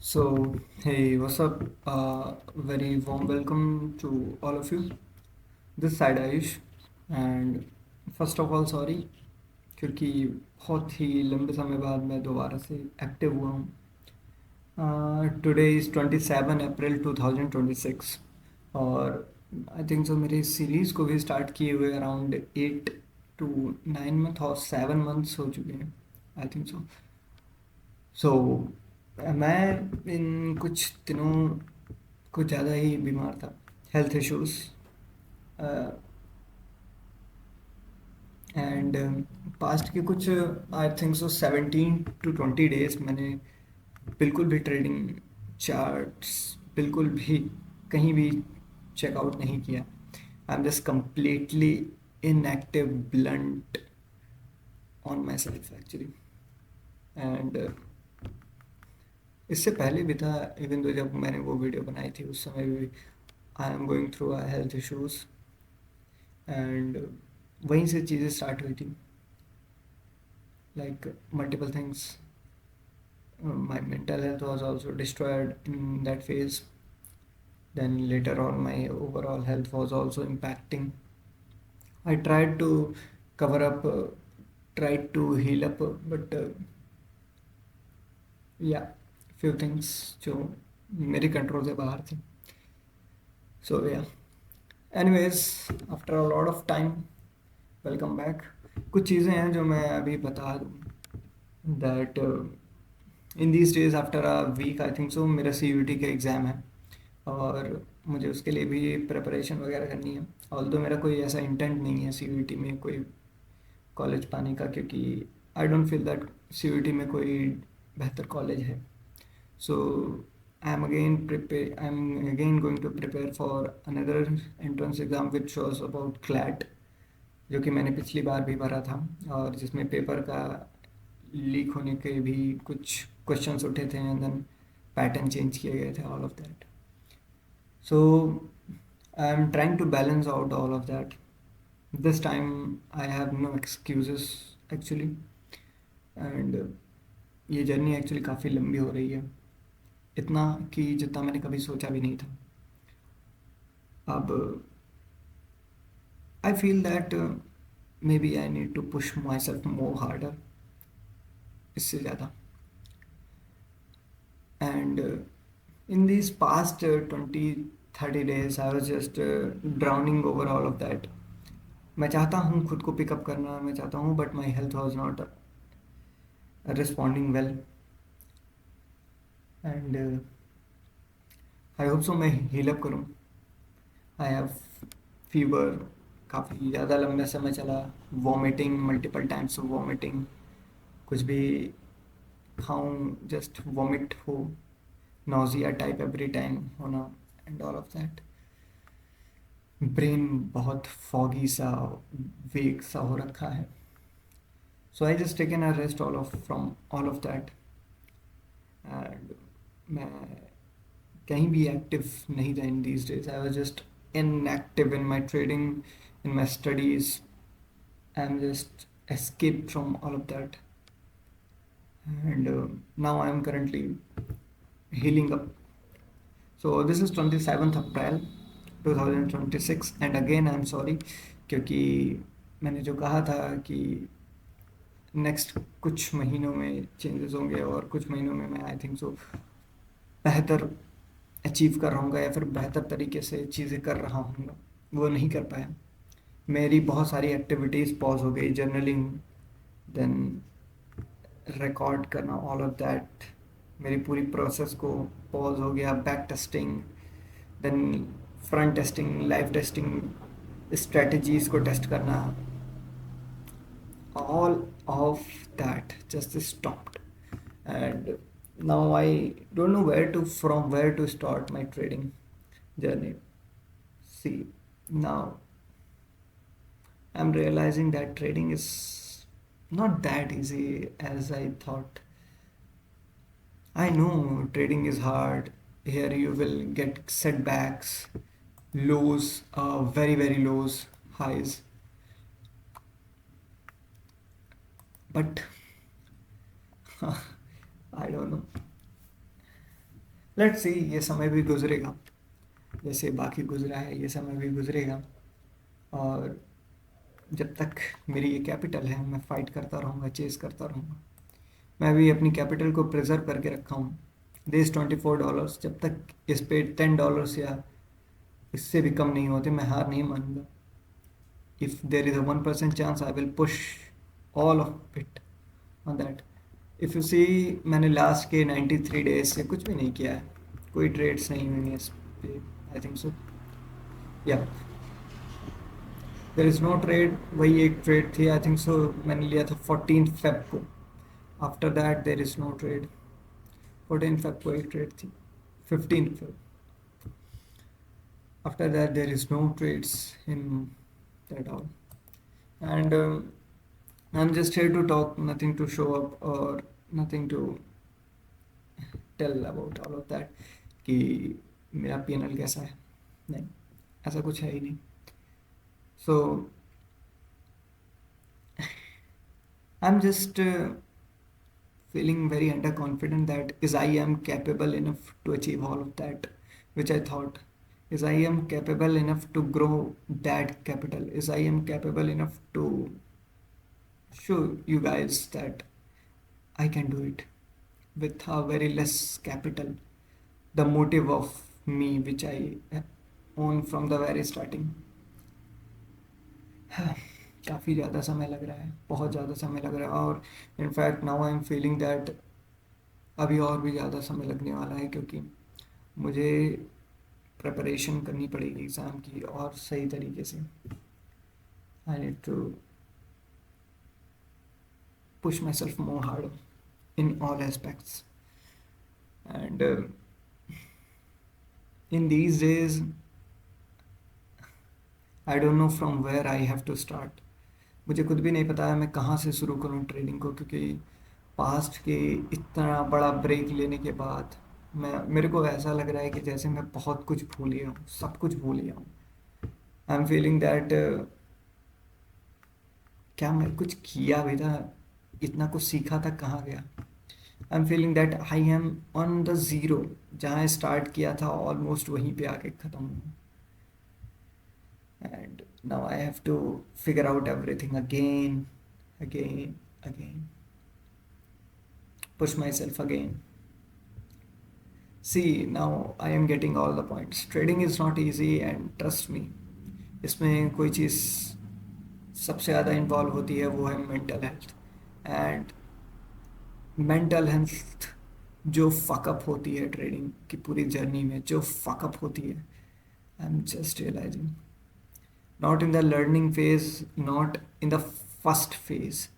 So, hey, what's up? Very warm welcome to all of you. This side Ayush, and first of all sorry क्योंकि बहुत ही लंबे समय बाद मैं दोबारा से एक्टिव हुआ हूँ. टुडे इज़ 27 अप्रैल 2026 और आई थिंक सो मेरी सीरीज़ को भी स्टार्ट किए हुए अराउंड 8 to 9 मंथ और 7 मंथ्स हो चुके हैं. आई थिंक सो. सो मैं इन कुछ दिनों कुछ ज़्यादा ही बीमार था. हेल्थ इश्यूज एंड पास्ट के कुछ आई थिंक सो 17 to 20 डेज मैंने बिल्कुल भी ट्रेडिंग चार्ट्स बिल्कुल भी कहीं भी चेकआउट नहीं किया. आई am just completely inactive blunt on my self actually. And इससे पहले भी था. इवन तो जब मैंने वो वीडियो बनाई थी उस समय भी I am going through a health issues and वहीं से चीज़ें स्टार्ट हुई थी. Like multiple things. My mental health was also destroyed in that phase. Then later on, my overall health was also impacting. I tried to cover up, tried to heal up, but yeah, few things जो मेरे control से बाहर थी. So yeah. Anyways, after a lot of time, welcome back. कुछ चीज़ें हैं जो मैं अभी बता दूँ. That in these days after a week I think so मेरा CUET का एग्ज़ाम है और मुझे उसके लिए भी प्रिपरेशन वगैरह करनी है. ऑल्दो मेरा कोई ऐसा इंटेंट नहीं है CUET में कोई कॉलेज पाने का, क्योंकि I don't feel that CUET में कोई बेहतर कॉलेज है. So I am again going to prepare for another entrance exam which was about CLAT, जो कि मैंने पिछली बार भी भरा था और जिसमें पेपर का लीक होने के भी कुछ क्वेश्चंस उठे थे एंड देन पैटर्न चेंज किए गए थे, all of that. So I am trying to balance out all of that. This time I have no excuses actually. And ये जर्नी एक्चुअली काफ़ी लंबी हो रही है, इतना कि जितना मैंने कभी सोचा भी नहीं था. अब I feel that maybe I need to push myself more harder, इससे ज़्यादा. And in these past 20-30 days I was just drowning over all of that. मैं चाहता हूँ खुद को पिकअप करना, मैं चाहता हूँ, but my health was not responding well. And I hope so मैं हील अप करूँ. आई हैव फीवर, काफ़ी ज़्यादा लंबे समय चला. वॉमिटिंग, मल्टीपल टाइम्स वॉमिटिंग, कुछ भी खाऊं जस्ट वॉमिट हो, नोजिया टाइप एवरी टाइम होना and all of that. Brain बहुत फॉगी सा, वेक सा हो रखा है. So I just taken a rest all of from all of that. And मैं कहीं भी एक्टिव नहीं था in these days. I was just inactive in my trading, in my studies. I am just escaped from all of that. And now I am currently healing up. So this is 27th April 2026 and again I am sorry, क्योंकि मैंने जो कहा था कि next कुछ महीनों में changes होंगे और कुछ महीनों में मैं आई थिंक सो बेहतर अचीव कर रहा हूँ या फिर बेहतर तरीके से चीज़ें कर रहा हूँ, वो नहीं कर पाया. मेरी बहुत सारी एक्टिविटीज़ पॉज हो गई. जर्नलिंग, देन रिकॉर्ड करना, ऑल ऑफ दैट मेरी पूरी प्रोसेस को पॉज हो गया. Back testing, then front testing, live testing, strategies को टेस्ट करना, all of that just stopped. And now I don't know where to start my trading journey. See, now I'm realizing that trading is not that easy as I thought. I know trading is hard. Here you will get setbacks, lows, very lows, highs. But I don't know. Let's see, ये समय भी गुजरेगा, जैसे बाकी गुजरा है ये समय भी गुजरेगा। और जब तक मेरी ये कैपिटल है मैं फाइट करता रहूँगा, चेस करता रहूँगा। मैं भी अपनी कैपिटल को प्रिजर्व करके रखा हूँ। दिस $24, जब तक इस पे $10 या इससे भी कम नहीं होते मैं हार नहीं मानूंगा। If there is a 1% chance I will push all of it on that. If you see, मैंने लास्ट के 93 डेज से कुछ भी नहीं किया है, कोई ट्रेड्स नहीं हुई है इस पे, आई थिंक सो। या देर इज नो ट्रेड, वही एक ट्रेड थी आई थिंक सो, मैंने लिया था 14 फेब को। After that there is no trade. 14 Feb को एक ट्रेड थी, 15 Feb. After that, there is no trades in that all. And I'm just here to talk, nothing to show up or nothing to tell about all of that कि मेरा PNL कैसा है, नहीं, ऐसा कुछ है ही नहीं। So I'm just feeling very underconfident that is I am capable enough to achieve all of that, which I thought is I am capable enough to grow that capital, is I am capable enough to show you guys that I can do it with a very less capital. The motive of me, which I own from the very starting. काफ़ी ज़्यादा समय लग रहा है, बहुत ज़्यादा समय लग रहा है, और in fact now I am feeling that अभी और भी ज़्यादा समय लगने वाला है, क्योंकि मुझे प्रिपरेशन करनी पड़ेगी एग्ज़ाम की और सही तरीके से। I need to push myself more hard in all aspects. And in these days, I don't know from where I have to start. मुझे खुद भी नहीं पता है मैं कहाँ से शुरू करूँ ट्रेडिंग को, क्योंकि पास्ट के इतना बड़ा ब्रेक लेने के बाद मेरे को ऐसा लग रहा है कि जैसे मैं बहुत कुछ भूल गया हूँ, सब कुछ भूल गया हूँ। आई एम फीलिंग दैट क्या मैं कुछ किया भी था, इतना कुछ सीखा था, कहाँ गया। I am feeling that I am on the zero, जहाँ स्टार्ट किया था ऑलमोस्ट वहीं पे आके ख़त्म हूँ। And now I have to figure out everything again again again, push myself again. See, now I am getting all the points. Trading is not easy and trust me, इसमें कोई चीज़ सबसे ज़्यादा इन्वॉल्व होती है वो है mental health. And mental health जो fuck up होती है ट्रेडिंग की पूरी जर्नी में, जो फकअप होती है, I am just realising, not in the learning phase, not in the first phase.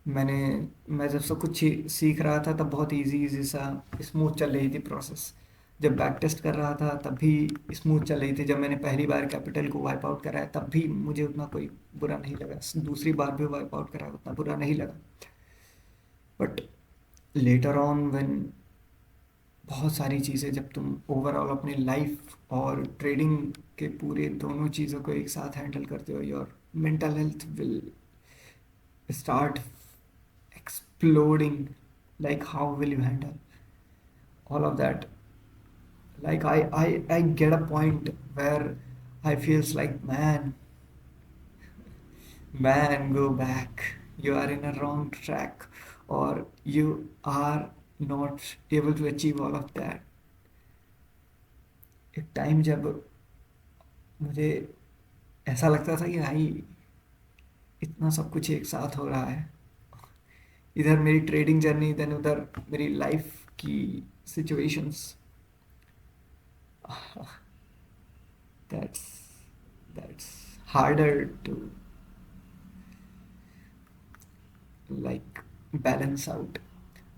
मैं जब सब कुछ सीख रहा था तब बहुत इजी सा स्मूथ चल रही थी प्रोसेस। जब बैक टेस्ट कर रहा था तब भी स्मूथ चल रही थी। जब मैंने पहली बार कैपिटल को वाइप आउट कराया तब भी मुझे उतना कोई बुरा नहीं लगा, दूसरी बार भी वाइप आउट कराया उतना बुरा नहीं लगा। बट लेटर ऑन व्हेन बहुत सारी चीज़ें, जब तुम ओवरऑल अपनी लाइफ और ट्रेडिंग के पूरे दोनों चीज़ों को एक साथ हैंडल करते हो, your mental health will start exploding. Like how will you handle all of that? Like I get a point where I feels like, man, go back, you are in a wrong track, or you are not able to achieve all of that. एक time जब मुझे ऐसा लगता था कि भाई इतना सब कुछ एक साथ हो रहा है, इधर मेरी ट्रेडिंग जर्नी, देन उधर मेरी लाइफ की situations. that's that's harder to like balance out.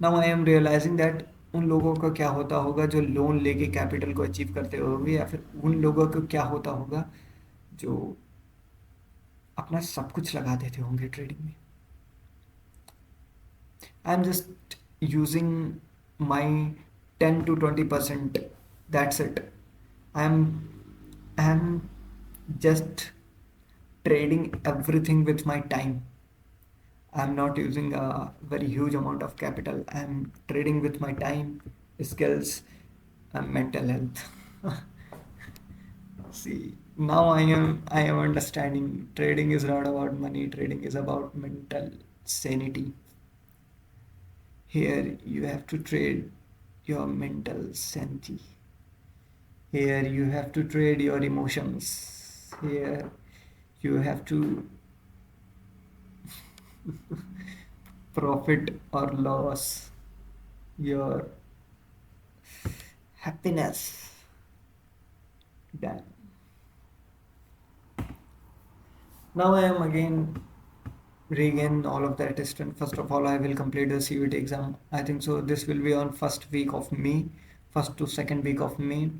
Now I am realizing that उन लोगों का क्या होता होगा जो लोन लेके कैपिटल को अचीव करते होंगे, या फिर उन लोगों को क्या होता होगा जो अपना सब कुछ लगा देते होंगे ट्रेडिंग में। आई am just using my 10 to 20%, that's it. I am just trading everything with my time. I'm not using a very huge amount of capital. I'm trading with my time, skills, and mental health. See, now I am understanding trading is not about money, trading is about mental sanity. Here you have to trade your mental sanity. Here you have to trade your emotions. Here you have to profit or loss your happiness. Damn. Now I am again regain all of that strength. First of all, I will complete the CUT exam. I think so. This will be on first week of May, first to second week of May.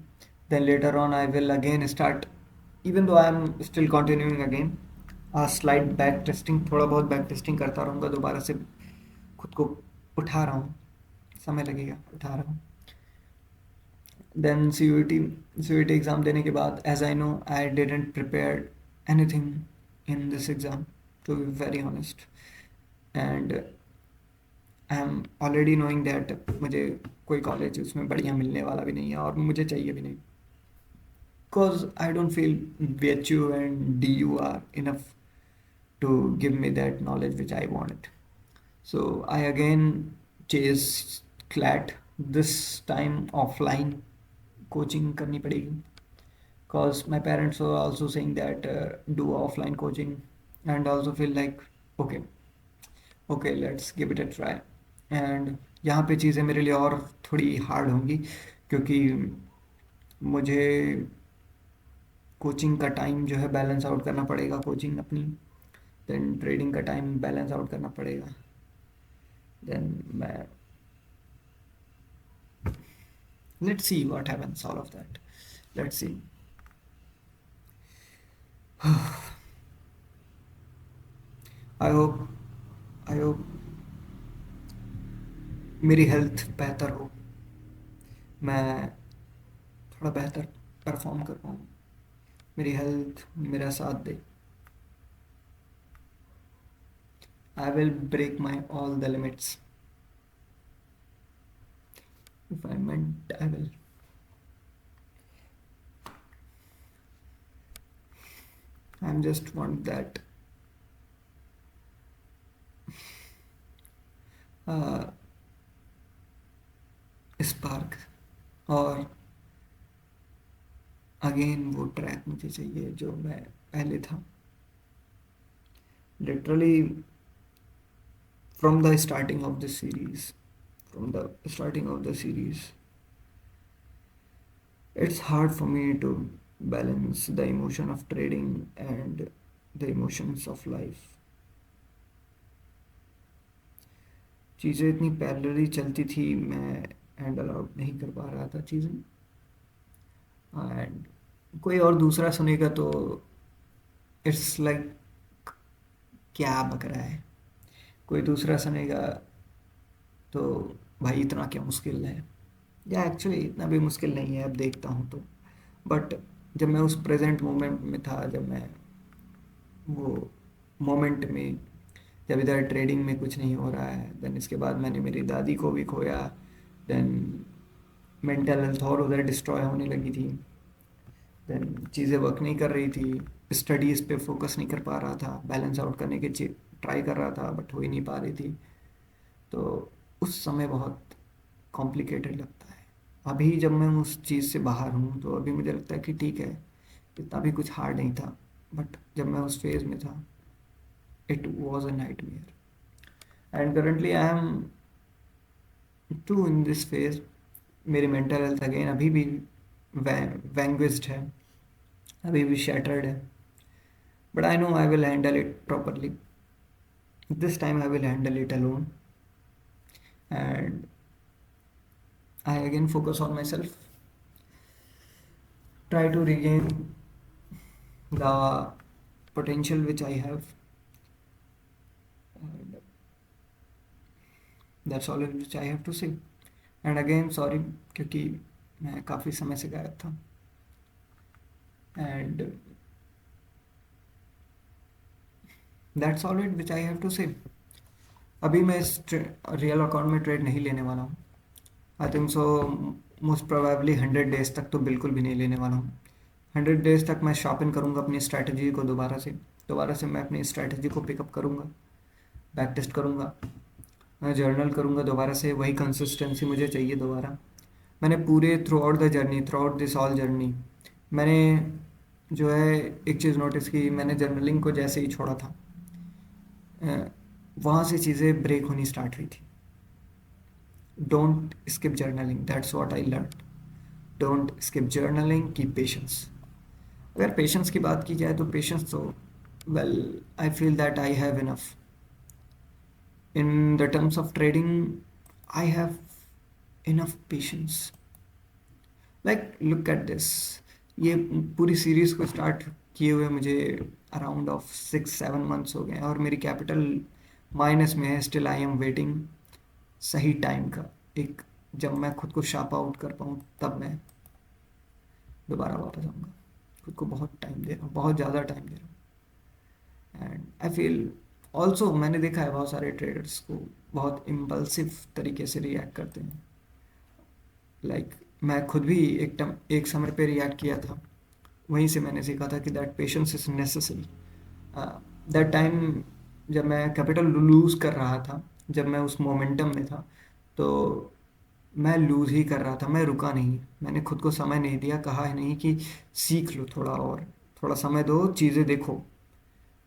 Then later on, I will again start. Even though I am still continuing again, slide back testing, थोड़ा बहुत back testing करता रहूँगा, दोबारा से खुद को उठा रहा हूँ, समय लगेगा, उठा रहा हूँ. Then C U T exam देने के बाद, as I know, I didn't prepare anything in this exam, to be very honest. And I am already knowing that मुझे कोई कॉलेज उसमें बढ़िया मिलने वाला भी नहीं है और मुझे चाहिए भी नहीं, because I don't feel VHU and DU are enough to give me that knowledge which I wanted. So I again chased CLAT, this time offline coaching करनी पड़ेगी, because my parents were also saying that do offline coaching, and also feel like okay, okay, let's give it a try. And यहाँ पे चीज़ें मेरे लिए और थोड़ी hard होंगी, क्योंकि मुझे कोचिंग का टाइम जो है बैलेंस आउट करना पड़ेगा, कोचिंग अपनी, देन ट्रेडिंग का टाइम बैलेंस आउट करना पड़ेगा. देन मैं let's see what happens, all of that, let's see. I hope I hope मेरी हेल्थ बेहतर हो, मैं थोड़ा बेहतर परफॉर्म कर पाऊँ, मेरी हेल्थ मेरा साथ दे. I will break my all the limits. If I meant, I will. I'm just want that uh, spark, और अगेन वो ट्रैक मुझे चाहिए जो मैं पहले था. Literally from the starting of the series, it's hard for me to balance the emotion of trading and the emotions of life. चीज़ें इतनी पैरेलली चलती थी, मैं हैंडल आउट नहीं कर पा रहा था चीज़ें. एंड कोई और दूसरा सुनेगा तो इट्स लाइक क्या बक रहा है, कोई दूसरा सुनेगा तो भाई इतना क्या मुश्किल है, या एक्चुअली इतना भी मुश्किल नहीं है अब देखता हूँ तो. बट जब मैं उस प्रेजेंट मोमेंट में था, जब मैं वो मोमेंट में, जब इधर ट्रेडिंग में कुछ नहीं हो रहा है, देन इसके बाद मैंने मेरी दादी को भी खोया, देन मेंटल हेल्थ और उधर डिस्ट्रॉय होने लगी थी, देन चीज़ें वर्क नहीं कर रही थी, स्टडीज़ पे फोकस नहीं कर पा रहा था, बैलेंस आउट करने की ट्राई कर रहा था बट हो ही नहीं पा रही थी. तो उस समय बहुत कॉम्प्लिकेटेड लगता है. अभी जब मैं उस चीज़ से बाहर हूँ तो अभी मुझे लगता है कि ठीक है, इतना भी कुछ हार्ड नहीं था. बट जब मैं उस फेज़ में था, it was a nightmare. And currently I am too in this phase. मेरी मेंटल हेल्थ अगेन अभी भी वैंग्विस्ड है, अभी भी शैटर्ड है. But I know I will handle it properly. This time I will handle it alone, and I again focus on myself, try to regain the potential which I have, and that's all which I have to say. And again sorry, क्योंकि मैं काफ़ी समय से गायब था, and that's all it which I have to say. अभी मैं इस रियल अकाउंट में ट्रेड नहीं लेने वाला हूँ। आई think so most probably 100 days तक तो बिल्कुल भी नहीं लेने वाला हूँ। 100 डेज तक मैं शॉपिंग करूँगा अपनी स्ट्रैटेजी को दोबारा से मैं अपनी स्ट्रैटेजी को पिकअप करूँगा, बैक टेस्ट करूँगा, मैं जर्नल करूँगा दोबारा से, वही कंसिस्टेंसी मुझे चाहिए दोबारा। मैंने पूरे through out the journey, through out this all journey, मैंने जो है एक चीज़ नोटिस की, मैंने जर्नलिंग को जैसे ही छोड़ा था वहाँ से चीज़ें ब्रेक होनी स्टार्ट हुई थी। Don't skip journaling, that's what I learn. Don't skip journaling, keep patience. अगर पेशेंस की बात की जाए तो पेशेंस तो well I feel that I have enough. In the terms of trading I have enough patience. Like look at this, ये पूरी series को स्टार्ट किए हुए मुझे अराउंड ऑफ 6-7 मंथ्स हो गए हैं और मेरी कैपिटल माइनस में है। स्टिल आई एम वेटिंग सही टाइम का, एक जब मैं खुद को शार्प आउट कर पाऊँ तब मैं दोबारा वापस आऊँगा। खुद को बहुत टाइम दे रहा हूँ, बहुत ज़्यादा टाइम दे रहा हूँ। एंड आई फील ऑल्सो, मैंने देखा है बहुत सारे ट्रेडर्स को बहुत इम्पल्सिव तरीके से रिएक्ट करते हैं। लाइक मैं खुद भी एक समय पे रिएक्ट किया था। वहीं से मैंने सीखा था कि that patience is necessary. That time जब मैं कैपिटल लूज़ कर रहा था, जब मैं उस मोमेंटम में था, तो मैं लूज़ ही कर रहा था, मैं रुका नहीं, मैंने खुद को समय नहीं दिया, कहा है नहीं कि सीख लो थोड़ा और, थोड़ा समय दो, चीज़ें देखो।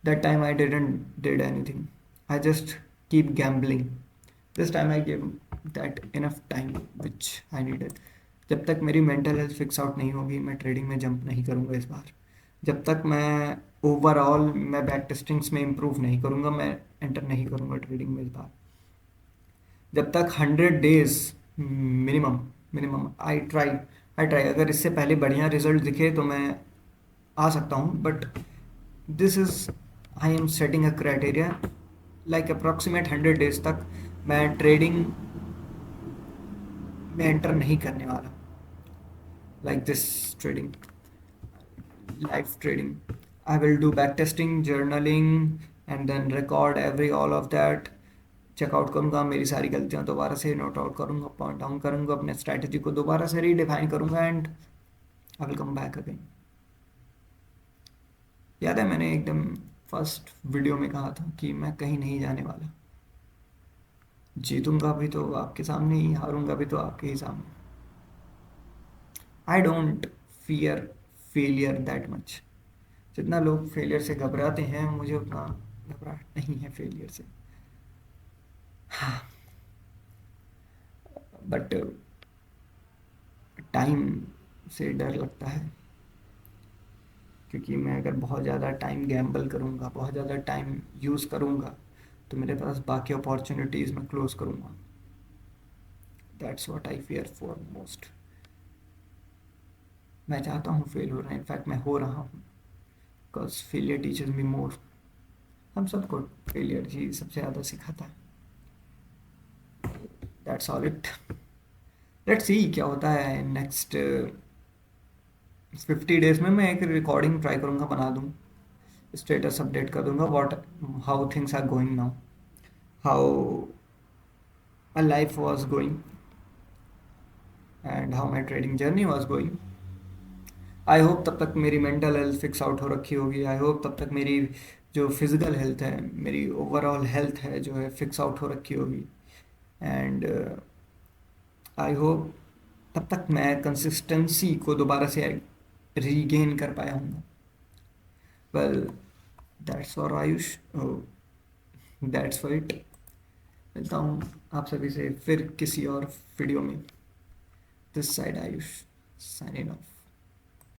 That time I didn't did anything, I just keep gambling. This time I give that enough time which I needed. जब तक मेरी मेंटल हेल्थ फिक्स आउट नहीं होगी मैं ट्रेडिंग में जंप नहीं करूँगा इस बार। जब तक मैं ओवरऑल मैं बैक टेस्टिंग्स में इम्प्रूव नहीं करूँगा मैं एंटर नहीं करूँगा ट्रेडिंग में इस बार। जब तक 100 डेज मिनिमम, आई ट्राई अगर इससे पहले बढ़िया रिजल्ट दिखे तो मैं आ सकता हूँ, but this is, I am setting a criteria like approximate 100 days तक मैं ट्रेडिंग में एंटर नहीं करने वाला। Like this trading, live trading, I will do back testing, journaling and then record every all of that. Check out करूँगा, मेरी सारी गलतियाँ दोबारा से नोट आउट करूँगा, पॉइंट डाउन करूँगा, अपने स्ट्रैटेजी को दोबारा से रीडिफाइन करूँगा and I will come back again. याद है मैंने एकदम फर्स्ट वीडियो में कहा था कि मैं कहीं नहीं जाने वाला, जीतूंगा भी तो आपके सामने ही, हारूंगा भी तो आपके ही सामने। I don't fear failure that much. जितना लोग फेलियर से घबराते हैं मुझे उतना घबराहट नहीं है फेलियर से। बट टाइम से डर लगता है, क्योंकि मैं अगर बहुत ज़्यादा टाइम गैम्बल करूँगा, बहुत ज़्यादा टाइम यूज़ करूँगा तो मेरे पास बाकी अपॉर्चुनिटीज़ मैं क्लोज करूँगा। That's what I fear for most. मैं चाहता हूँ फेल हो रहा है, इनफैक्ट मैं हो रहा हूँ, बिकॉज फेलियर टीचर्स मी मोर। हम सबको फेलियर ही सबसे ज़्यादा सिखाता है। That's all it. Let's see क्या होता है नेक्स्ट 50 डेज में। मैं एक रिकॉर्डिंग ट्राई करूँगा, बना दूँ, स्टेटस अपडेट कर दूंगा, what how things are going now, how my life was going and how my trading journey was going. I hope तब तक मेरी मेंटल हेल्थ फिक्स आउट हो रखी होगी। आई होप तब तक मेरी जो फिज़िकल हेल्थ है, मेरी ओवरऑल हेल्थ है जो है फिक्स आउट हो रखी होगी। एंड आई होप तब तक मैं कंसिस्टेंसी को दोबारा से रीगेन कर पाया हूँ। Well that's for Ayush, that's for it. मिलता हूँ आप सभी से फिर किसी और वीडियो में। This side Ayush, signing off.